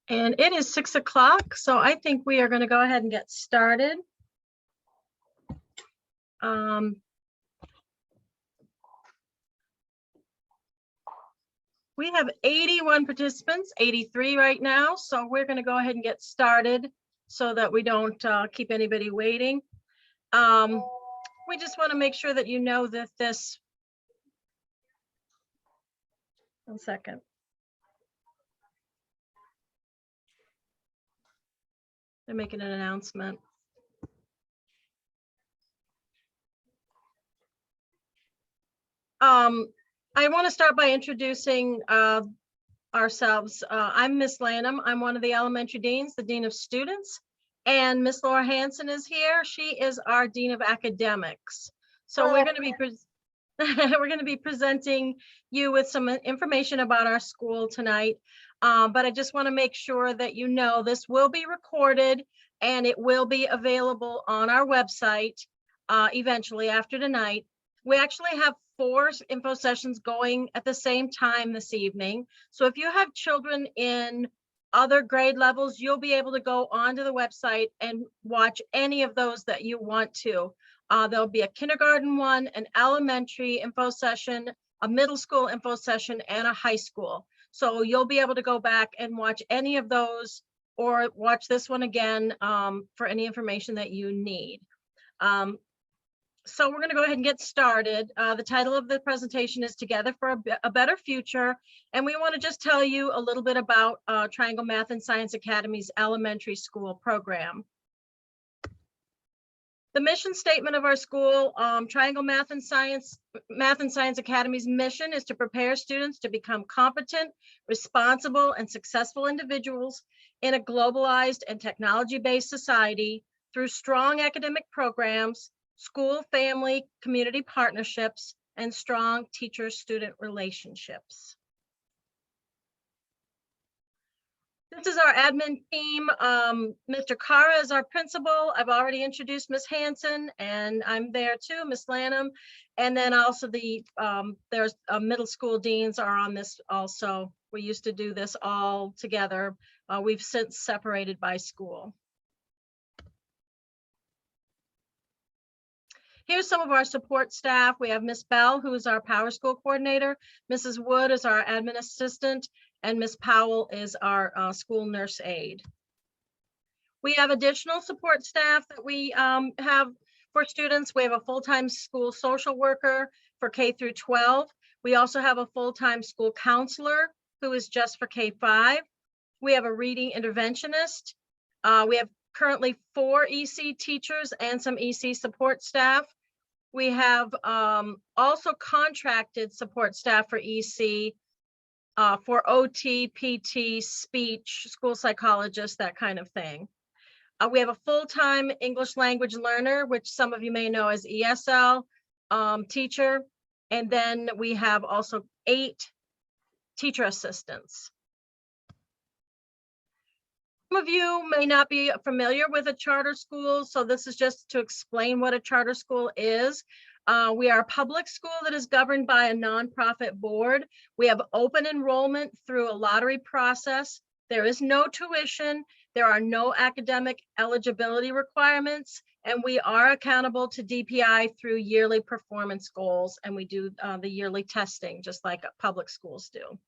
And it is 6 o'clock, so I think we are going to go ahead and get started. We have 81 participants, 83 right now, so we're going to go ahead and get started so that we don't keep anybody waiting. We just want to make sure that you know that this, one second. They're making an announcement. I want to start by introducing ourselves. I'm Miss Lanham. I'm one of the elementary deans, the Dean of Students, and Miss Laura Hansen is here. She is our Dean of Academics. So we're going to be we're going to be presenting you with some information about our school tonight. But I just want to make sure that you know this will be recorded and it will be available on our website eventually after tonight. We actually have 4 info sessions going at the same time this evening. So if you have children in other grade levels, you'll be able to go onto the website and watch any of those that you want to. There'll be a kindergarten one, an elementary info session, a middle school info session, and a high school. So you'll be able to go back and watch any of those or watch this one again for any information that you need. So we're going to go ahead and get started. The title of the presentation is Together for a Better Future. And we want to just tell you a little bit about Triangle Math and Science Academy's elementary school program. The mission statement of our school, Triangle Math and Science Academy's mission is to prepare students to become competent, responsible, and successful individuals in a globalized and technology-based society through strong academic programs, school, family, community partnerships, and strong teacher-student relationships. This is our admin team. Mr. Kara is our principal. I've already introduced Ms. Hansen, and I'm there too, Ms. Lanham. And then also there's middle school deans are on this also. We used to do this all together. We've since separated by school. Here's some of our support staff. We have Miss Bell, who is our Power School coordinator. Mrs. Wood is our admin assistant, and Miss Powell is our school nurse aide. We have additional support staff that we have for students. We have a full-time school social worker for K through 12. We also have a full-time school counselor who is just for K-5. We have a reading interventionist. We have currently 4 EC teachers and some EC support staff. We have also contracted support staff for EC for OT, PT, speech, school psychologists, that kind of thing. We have a full-time English language learner, which some of you may know as ESL teacher. And then we have also 8 teacher assistants. Some of you may not be familiar with a charter school, so this is just to explain what a charter school is. We are a public school that is governed by a nonprofit board. We have open enrollment through a lottery process. There is no tuition. There are no academic eligibility requirements, and we are accountable to DPI through yearly performance goals, and we do the yearly testing just like public schools do.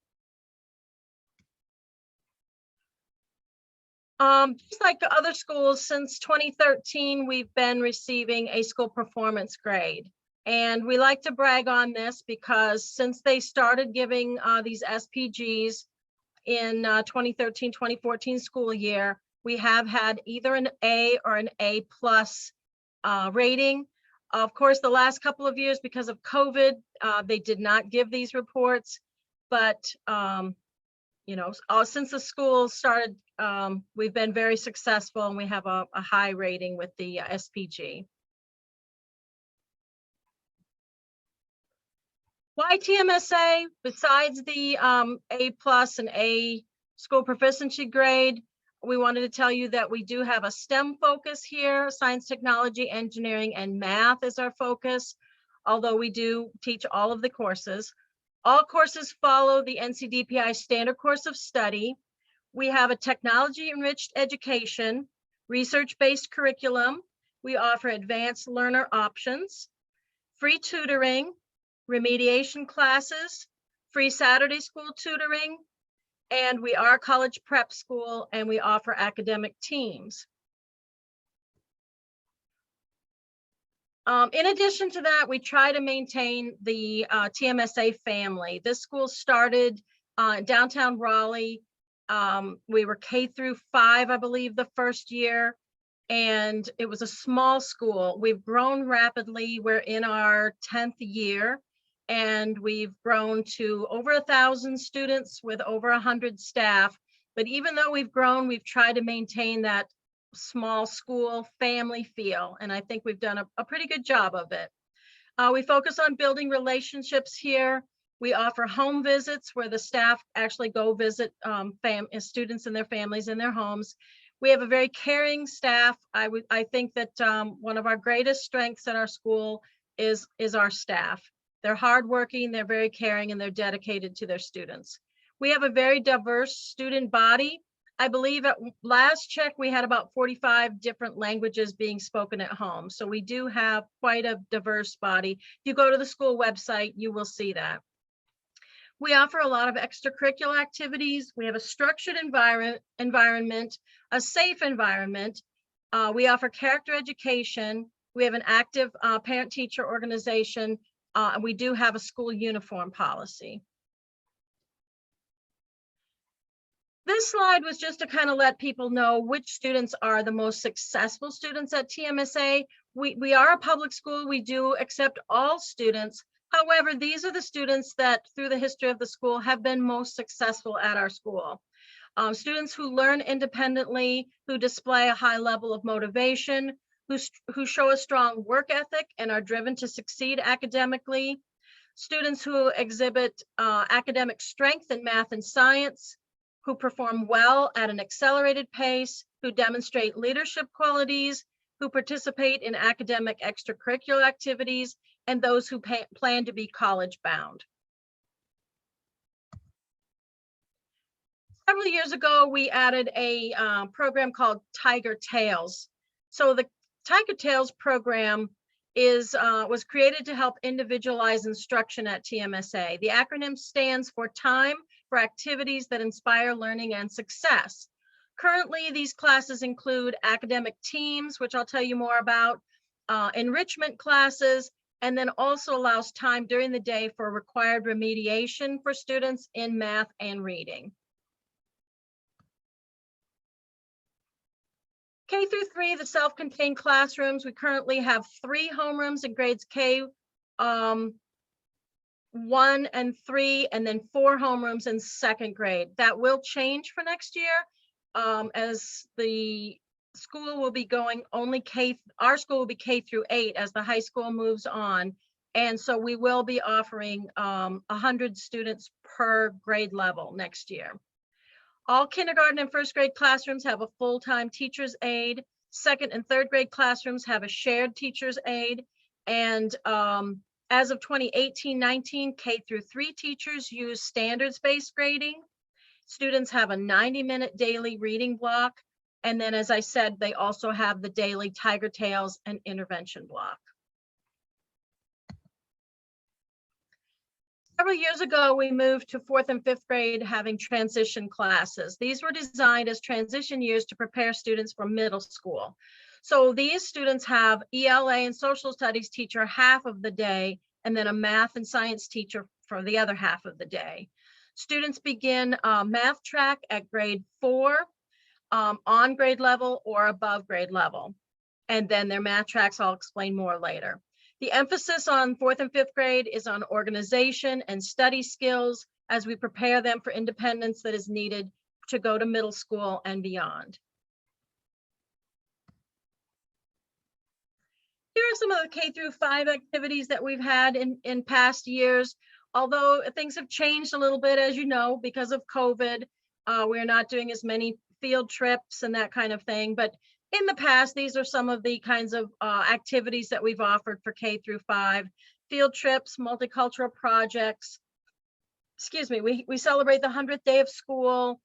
Just like the other schools, since 2013, we've been receiving a school performance grade. And we like to brag on this because since they started giving these SPGs in 2013-2014 school year, we have had either an A or an A+ rating. Of course, the last couple of years, because of COVID, they did not give these reports, but you know, since the school started, we've been very successful and we have a high rating with the SPG. Why TMSA? Besides the A+ and A school proficiency grade, we wanted to tell you that we do have a STEM focus here. Science, technology, engineering, and math is our focus, although we do teach all of the courses. All courses follow the NCDPI standard course of study. We have a technology-enriched education, research-based curriculum. We offer advanced learner options, free tutoring, remediation classes, free Saturday school tutoring, and we are a college prep school, and we offer academic teams. In addition to that, we try to maintain the TMSA family. This school started in downtown Raleigh. We were K through 5, I believe, the first year, and it was a small school. We've grown rapidly. We're in our 10th year, and we've grown to over 1,000 students with over 100 staff. But even though we've grown, we've tried to maintain that small school family feel, and I think we've done a pretty good job of it. We focus on building relationships here. We offer home visits where the staff actually go visit students and their families in their homes. We have a very caring staff. I think that one of our greatest strengths at our school is our staff. They're hardworking, they're very caring, and they're dedicated to their students. We have a very diverse student body. I believe at last check, we had about 45 different languages being spoken at home. So we do have quite a diverse body. If you go to the school website, you will see that. We offer a lot of extracurricular activities. We have a structured environment, a safe environment. We offer character education. We have an active parent-teacher organization. And we do have a school uniform policy. This slide was just to kind of let people know which students are the most successful students at TMSA. We are a public school. We do accept all students. However, these are the students that through the history of the school have been most successful at our school. Students who learn independently, who display a high level of motivation, who show a strong work ethic and are driven to succeed academically. Students who exhibit academic strength in math and science, who perform well at an accelerated pace, who demonstrate leadership qualities, who participate in academic extracurricular activities, and those who plan to be college bound. Several years ago, we added a program called Tiger Tales. So the Tiger Tales program was created to help individualize instruction at TMSA. The acronym stands for Time for Activities that Inspire Learning and Success. Currently, these classes include academic teams, which I'll tell you more about, enrichment classes, and then also allows time during the day for required remediation for students in math and reading. K through 3, the self-contained classrooms, we currently have 3 homerooms in grades K, 1 and 3, and then 4 homerooms in 2nd grade. That will change for next year as the school will be going only our school will be K through 8 as the high school moves on. And so we will be offering 100 students per grade level next year. All kindergarten and 1st grade classrooms have a full-time teacher's aide. 2nd and 3rd grade classrooms have a shared teacher's aide. And as of 2018-19, K through 3 teachers use standards-based grading. Students have a 90-minute daily reading block. And then, as I said, they also have the daily Tiger Tales and intervention block. Several years ago, we moved to 4th and 5th grade having transition classes. These were designed as transition years to prepare students for middle school. So these students have ELA and social studies teacher half of the day, and then a math and science teacher for the other half of the day. Students begin math track at grade 4, on grade level or above grade level. And then their math tracks, I'll explain more later. The emphasis on 4th and 5th grade is on organization and study skills as we prepare them for independence that is needed to go to middle school and beyond. Here are some of the K through 5 activities that we've had in past years. Although things have changed a little bit, as you know, because of COVID, we're not doing as many field trips and that kind of thing. But in the past, these are some of the kinds of activities that we've offered for K through 5. Field trips, multicultural projects, excuse me, we celebrate the 100th day of school.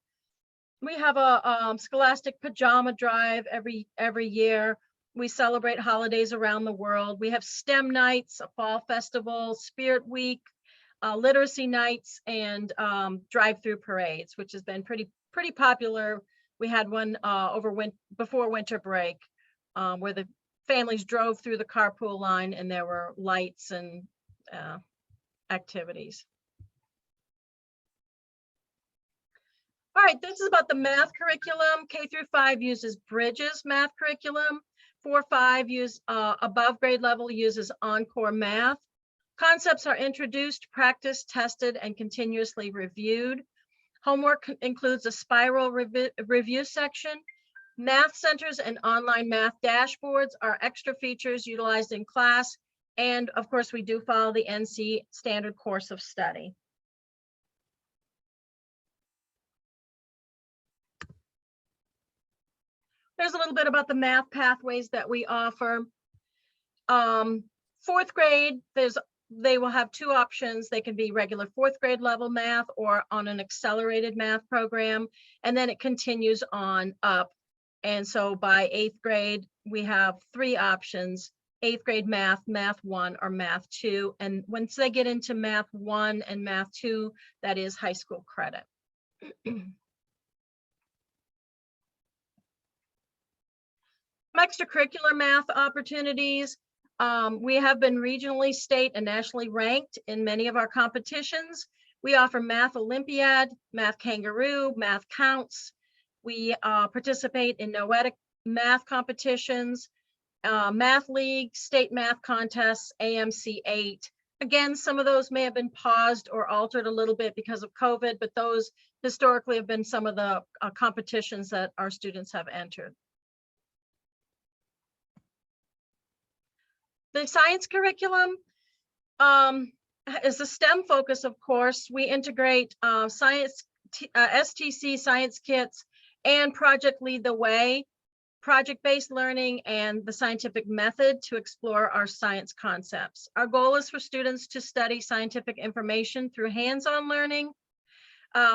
We have a scholastic pajama drive every year. We celebrate holidays around the world. We have STEM nights, a fall festival, Spirit Week, literacy nights, and drive-through parades, which has been pretty popular. We had one before winter break, where the families drove through the carpool line and there were lights and activities. All right, this is about the math curriculum. K through 5 uses Bridges math curriculum. 4-5 use above grade level uses Encore math. Concepts are introduced, practiced, tested, and continuously reviewed. Homework includes a spiral review section. Math centers and online math dashboards are extra features utilized in class. And of course, we do follow the NC standard course of study. There's a little bit about the math pathways that we offer. 4th grade, they will have 2 options. They can be regular 4th grade level math or on an accelerated math program, and then it continues on up. And so by 8th grade, we have 3 options: 8th grade math, math 1, or math 2. And once they get into math 1 and math 2, that is high school credit. Extracurricular math opportunities. We have been regionally, state, and nationally ranked in many of our competitions. We offer Math Olympiad, Math Kangaroo, Math Counts. We participate in noetic math competitions, Math League, state math contests, AMC 8. Again, some of those may have been paused or altered a little bit because of COVID, but those historically have been some of the competitions that our students have entered. The science curriculum is a STEM focus, of course. We integrate STC science kits and Project Lead the Way, project-based learning, and the scientific method to explore our science concepts. Our goal is for students to study scientific information through hands-on learning.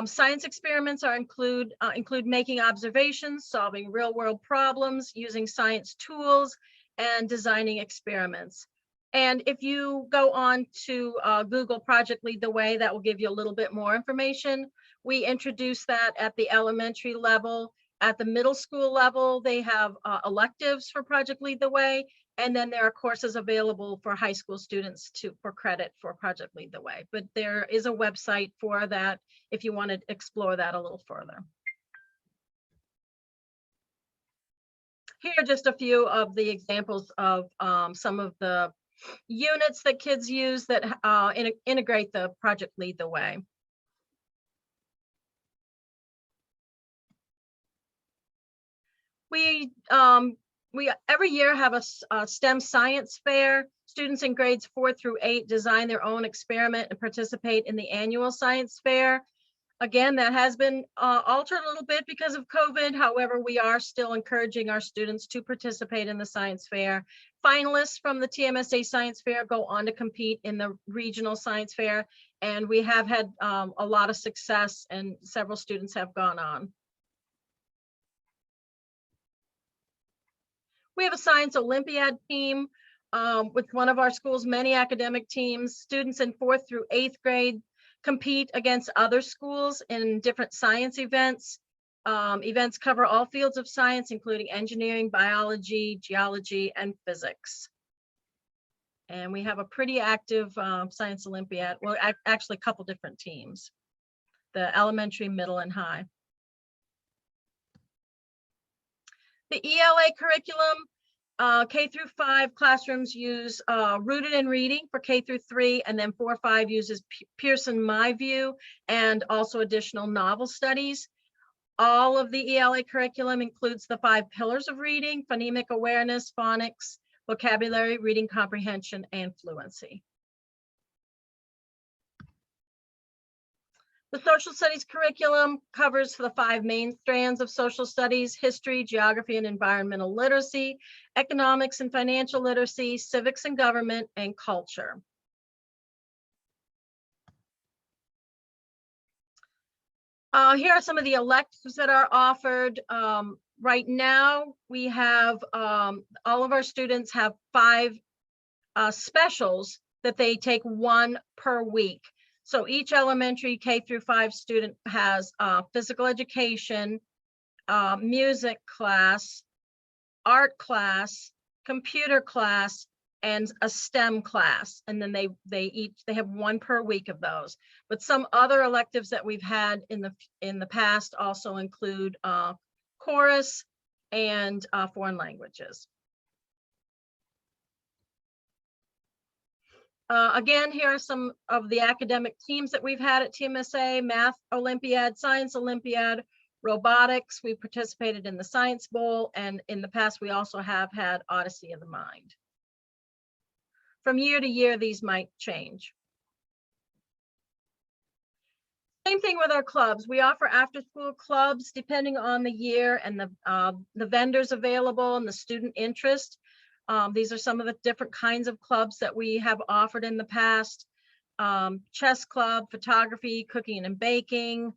Science experiments include making observations, solving real-world problems, using science tools, and designing experiments. And if you go on to Google Project Lead the Way, that will give you a little bit more information. We introduce that at the elementary level. At the middle school level, they have electives for Project Lead the Way, and then there are courses available for high school students for credit for Project Lead the Way. But there is a website for that if you want to explore that a little further. Here are just a few of the examples of some of the units that kids use that integrate the Project Lead the Way. We every year have a STEM science fair. Students in grades 4 through 8 design their own experiment and participate in the annual science fair. Again, that has been altered a little bit because of COVID. However, we are still encouraging our students to participate in the science fair. Finalists from the TMSA Science Fair go on to compete in the regional science fair, and we have had a lot of success, and several students have gone on. We have a Science Olympiad team with one of our school's many academic teams. Students in 4th through 8th grade compete against other schools in different science events. Events cover all fields of science, including engineering, biology, geology, and physics. And we have a pretty active Science Olympiad. Well, actually a couple different teams, the elementary, middle, and high. The ELA curriculum, K through 5 classrooms use Rooted in Reading for K through 3, and then 4-5 uses Pearson My View and also additional novel studies. All of the ELA curriculum includes the 5 pillars of reading: phonemic awareness, phonics, vocabulary, reading comprehension, and fluency. The social studies curriculum covers the 5 main strands of social studies: history, geography and environmental literacy, economics and financial literacy, civics and government, and culture. Here are some of the electives that are offered. Right now, we have all of our students have 5 specials that they take 1 per week. So each elementary K through 5 student has physical education, music class, art class, computer class, and a STEM class. And then they have 1 per week of those. But some other electives that we've had in the past also include chorus and foreign languages. Again, here are some of the academic teams that we've had at TMSA: Math Olympiad, Science Olympiad, robotics. We participated in the Science Bowl, and in the past, we also have had Odyssey of the Mind. From year to year, these might change. Same thing with our clubs. We offer after-school clubs depending on the year and the vendors available and the student interest. These are some of the different kinds of clubs that we have offered in the past. Chess club, photography, cooking and baking,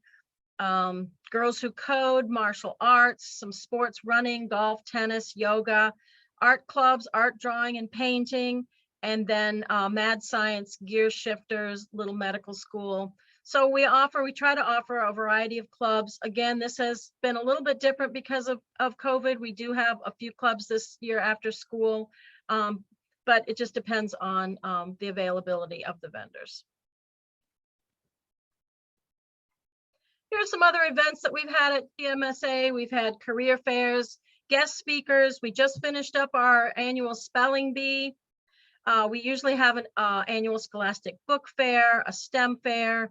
girls who code, martial arts, some sports, running, golf, tennis, yoga, art clubs, art, drawing and painting, and then mad science, gear shifters, little medical school. So we try to offer a variety of clubs. Again, this has been a little bit different because of COVID. We do have a few clubs this year after school, but it just depends on the availability of the vendors. Here are some other events that we've had at TMSA. We've had career fairs, guest speakers. We just finished up our annual spelling bee. We usually have an annual scholastic book fair, a STEM fair,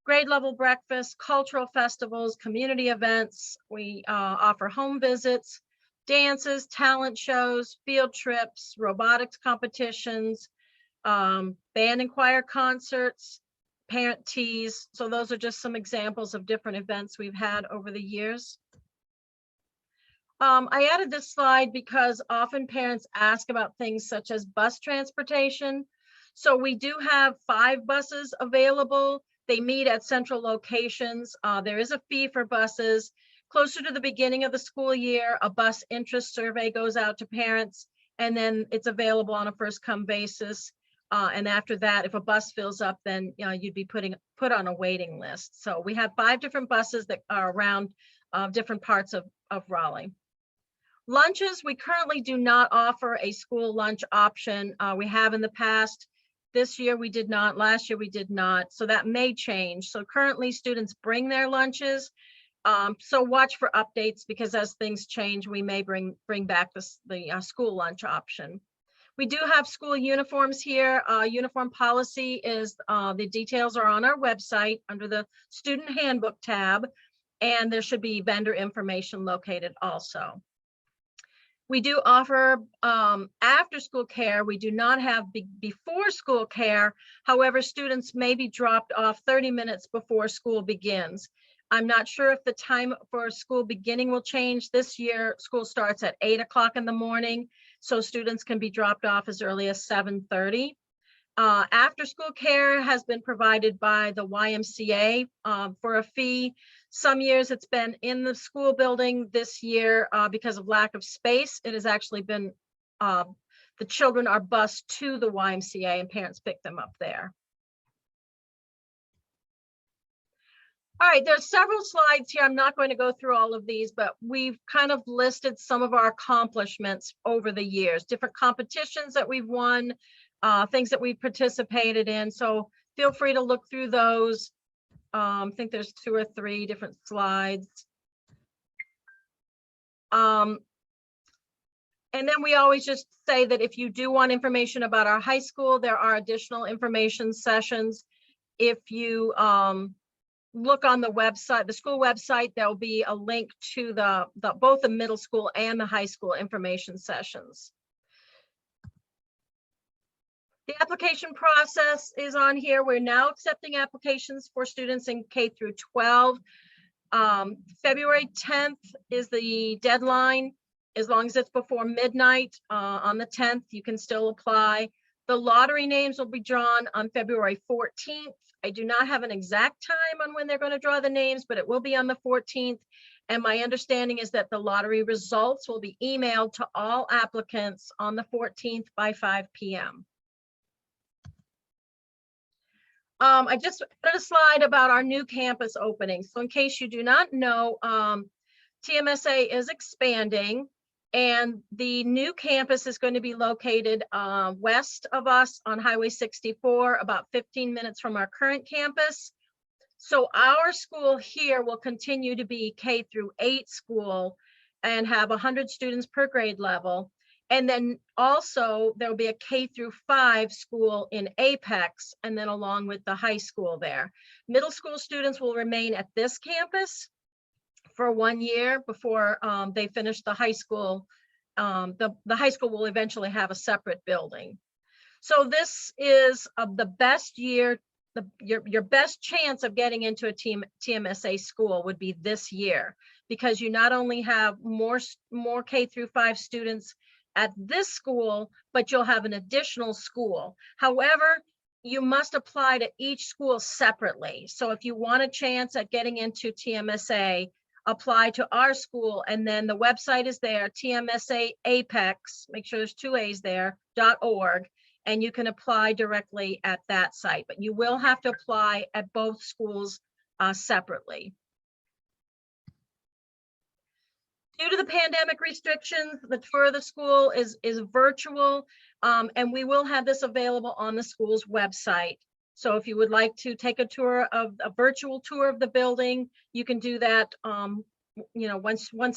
grade level breakfast, cultural festivals, community events. We offer home visits, dances, talent shows, field trips, robotics competitions, band and choir concerts, parent teas. So those are just some examples of different events we've had over the years. I added this slide because often parents ask about things such as bus transportation. So we do have 5 buses available. They meet at central locations. There is a fee for buses. Closer to the beginning of the school year, a bus interest survey goes out to parents, and then it's available on a first come basis. And after that, if a bus fills up, then you'd be put on a waiting list. So we have 5 different buses that are around different parts of Raleigh. Lunches, we currently do not offer a school lunch option. We have in the past. This year we did not, last year we did not, so that may change. So currently students bring their lunches. So watch for updates, because as things change, we may bring back the school lunch option. We do have school uniforms here. Uniform policy is, the details are on our website under the student handbook tab, and there should be vendor information located also. We do offer after school care. We do not have before school care. However, students may be dropped off 30 minutes before school begins. I'm not sure if the time for school beginning will change. This year, school starts at 8 o'clock in the morning, so students can be dropped off as early as 7:30. After school care has been provided by the YMCA for a fee. Some years it's been in the school building. This year, because of lack of space, it has actually been, the children are bused to the YMCA and parents pick them up there. All right, there's several slides here. I'm not going to go through all of these, but we've kind of listed some of our accomplishments over the years, different competitions that we've won, things that we've participated in. So feel free to look through those. I think there's 2 or 3 different slides. And then we always just say that if you do want information about our high school, there are additional information sessions. If you look on the website, the school website, there'll be a link to both the middle school and the high school information sessions. The application process is on here. We're now accepting applications for students in K through 12. February 10th is the deadline. As long as it's before midnight on the 10th, you can still apply. The lottery names will be drawn on February 14th. I do not have an exact time on when they're going to draw the names, but it will be on the 14th. And my understanding is that the lottery results will be emailed to all applicants on the 14th by 5 p.m. I just put a slide about our new campus opening. So in case you do not know, TMSA is expanding, and the new campus is going to be located west of us on Highway 64, about 15 minutes from our current campus. So our school here will continue to be K-8 school and have 100 students per grade level. And then also there'll be a K-5 school in Apex, and then along with the high school there. Middle school students will remain at this campus for 1 year before they finish the high school. The high school will eventually have a separate building. So this is the best year, your best chance of getting into a TMSA school would be this year, because you not only have more K-5 students at this school, but you'll have an additional school. However, you must apply to each school separately. So if you want a chance at getting into TMSA, apply to our school, and then the website is there, TMSA Apex, make sure there's 2 A's there, .org, and you can apply directly at that site, but you will have to apply at both schools separately. Due to the pandemic restrictions, the tour of the school is virtual, and we will have this available on the school's website. So if you would like to take a virtual tour of the building, you can do that, once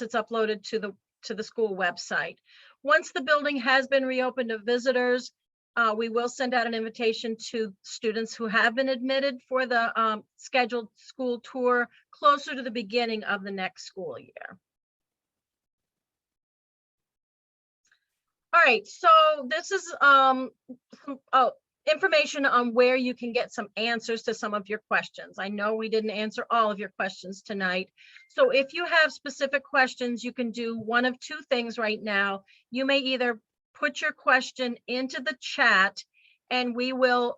it's uploaded to the school website. Once the building has been reopened to visitors, we will send out an invitation to students who have been admitted for the scheduled school tour closer to the beginning of the next school year. All right, so this is information on where you can get some answers to some of your questions. I know we didn't answer all of your questions tonight. So if you have specific questions, you can do one of 2 things right now. You may either put your question into the chat, and we will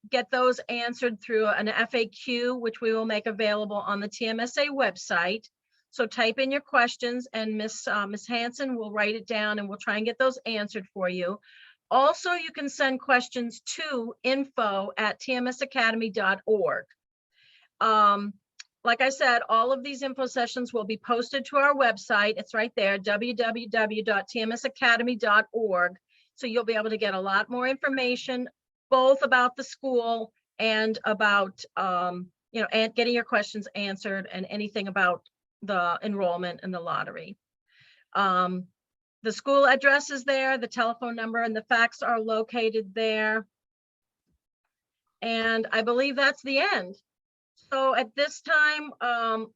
get those answered through an FAQ, which we will make available on the TMSA website. So type in your questions, and Miss Hanson will write it down, and we'll try and get those answered for you. Also, you can send questions to info@tmsacademy.org. Like I said, all of these info sessions will be posted to our website. It's right there, www.tmsacademy.org. So you'll be able to get a lot more information, both about the school and about, and getting your questions answered, and anything about the enrollment and the lottery. The school address is there, the telephone number and the fax are located there. And I believe that's the end. So at this time,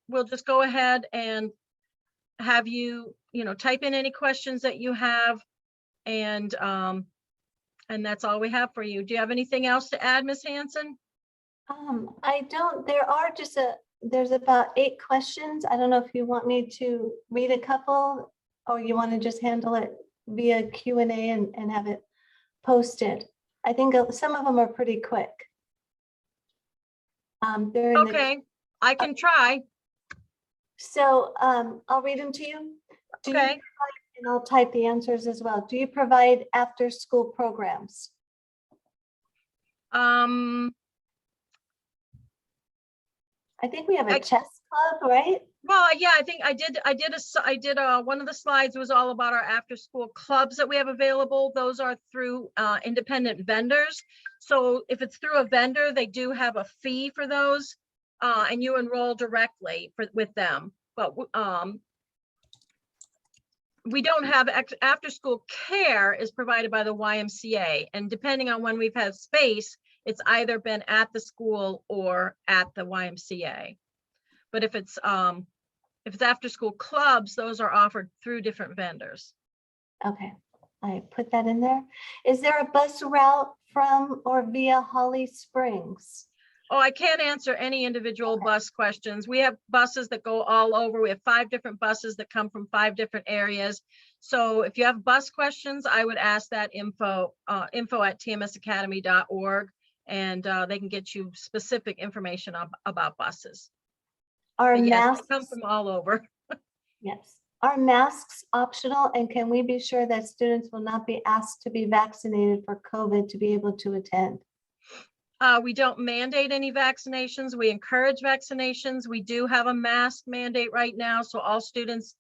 we'll just go ahead and have you, type in any questions that you have, and that's all we have for you. Do you have anything else to add, Ms. Hanson? I don't. There's about 8 questions. I don't know if you want me to read a couple, or you want to just handle it via Q&A and have it posted. I think some of them are pretty quick. Okay, I can try. So I'll read them to you. Okay. And I'll type the answers as well. Do you provide after-school programs? I think we have a chess club, right? Well, yeah, I think I did one of the slides was all about our after school clubs that we have available. Those are through independent vendors. So if it's through a vendor, they do have a fee for those, and you enroll directly with them. But we don't have after school care is provided by the YMCA, and depending on when we've had space, it's either been at the school or at the YMCA. But if it's after school clubs, those are offered through different vendors. Okay, I put that in there. Is there a bus route from or via Holly Springs? Oh, I can't answer any individual Okay. bus questions. We have buses that go all over. We have 5 different buses that come from 5 different areas. So if you have bus questions, I would ask that info@tmsacademy.org, and they can get you specific information about buses. Are But yes, they come masks, from all over. yes, are masks optional, and can we be sure that students will not be asked to be vaccinated for COVID to be able to attend? We don't mandate any vaccinations. We encourage vaccinations. We do have a mask mandate right now, so all students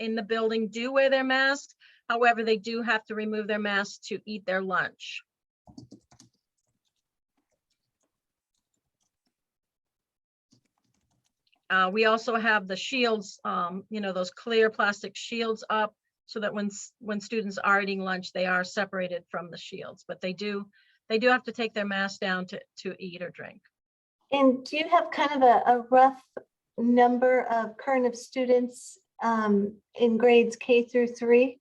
in the building do wear their masks. However, they do have to remove their masks to eat their lunch. We also have the shields, those clear plastic shields up, so that when students are eating lunch, they are separated from the shields, but they do have to take their mask down to eat or drink. And do you have kind of a rough number of current of students in grades K through 3?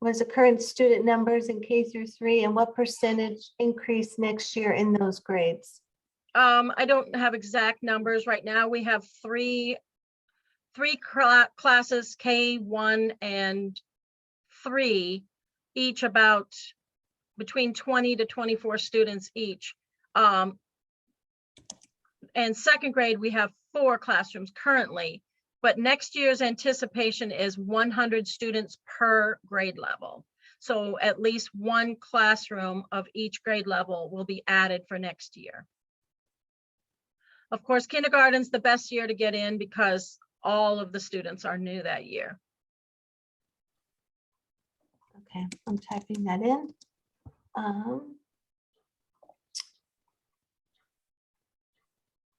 Was the current student numbers in K through 3, and what percentage increase next year in those grades? I don't have exact numbers right now. We have three classes, K1 and 3, each about between 20 to 24 students each. And second grade, we have 4 classrooms currently, but next year's anticipation is 100 students per grade level. So at least 1 classroom of each grade level will be added for next year. Of course, kindergarten's the best year to get in because all of the students are new that year. Okay, I'm typing that in. I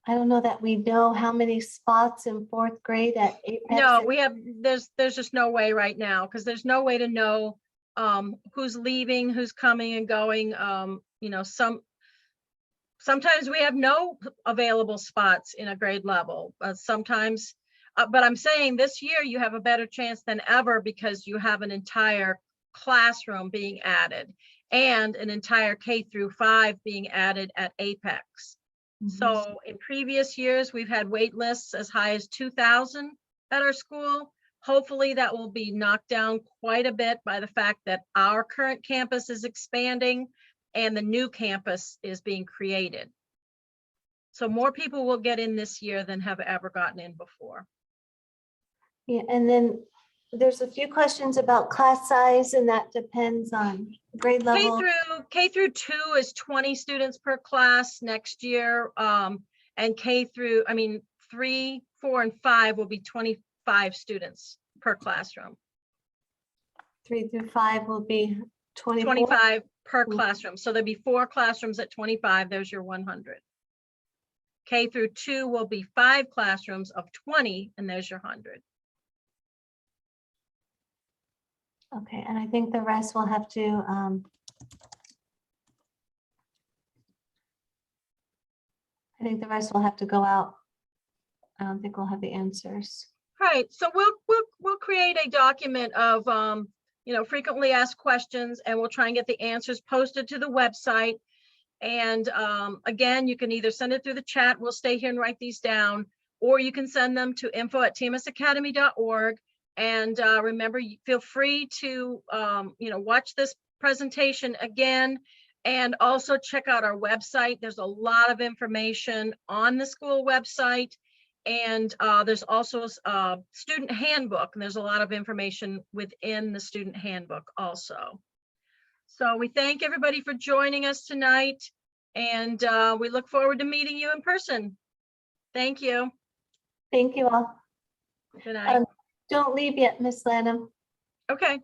don't know that we know how many spots in 4th grade at Apex. No, there's just no way right now, because there's no way to know who's leaving, who's coming and going. Sometimes we have no available spots in a grade level. Sometimes, but I'm saying this year you have a better chance than ever because you have an entire classroom being added and an entire K through 5 being added at Apex. So in previous years, we've had wait lists as high as 2,000 at our school. Hopefully that will be knocked down quite a bit by the fact that our current campus is expanding and the new campus is being created. So more people will get in this year than have ever gotten in before. Yeah, and then there's a few questions about class size, and that depends on grade level. K through 2 is 20 students per class next year. And 3, 4, and 5 will be 25 students per classroom. 3 through 5 will be 24? 25 per classroom. So there'll be 4 classrooms at 25. There's your 100. K through 2 will be 5 classrooms of 20, and there's your 100. Okay, and I think the rest will have to go out. I don't think we'll have the answers. Right. So we'll create a document of frequently asked questions, and we'll try and get the answers posted to the website. And again, you can either send it through the chat. We'll stay here and write these down, or you can send them to info@tmsacademy.org. And remember, feel free to watch this presentation again, and also check out our website. There's a lot of information on the school website, and there's also a student handbook, and there's a lot of information within the student handbook also. So we thank everybody for joining us tonight, and we look forward to meeting you in person. Thank you. Thank you all. Good night. Don't leave yet, Miss Lanham. Okay.